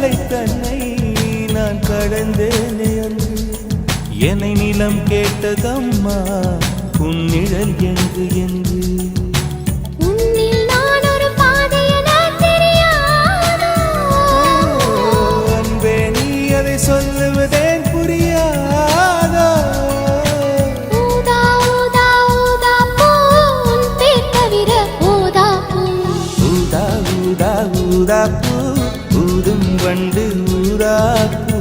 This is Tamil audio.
எல்லை தன்னை நான் கடந்தேனே அன்று என்னை நிலம் கேட்டதம்மா உன் நிழல் என்று என்று உன்னில் நான் ஒரு பாதை என தெரியாதோ அன்பே நீ அதை சொல்லுவதேன் புரியாதோ ஊதா ஊதா ஊதா பூ உன் பேர் தவிர ஊதா பூ ஊதா ஊதா ஊதா பூ ஊதும் வண்டு ஊதா பூ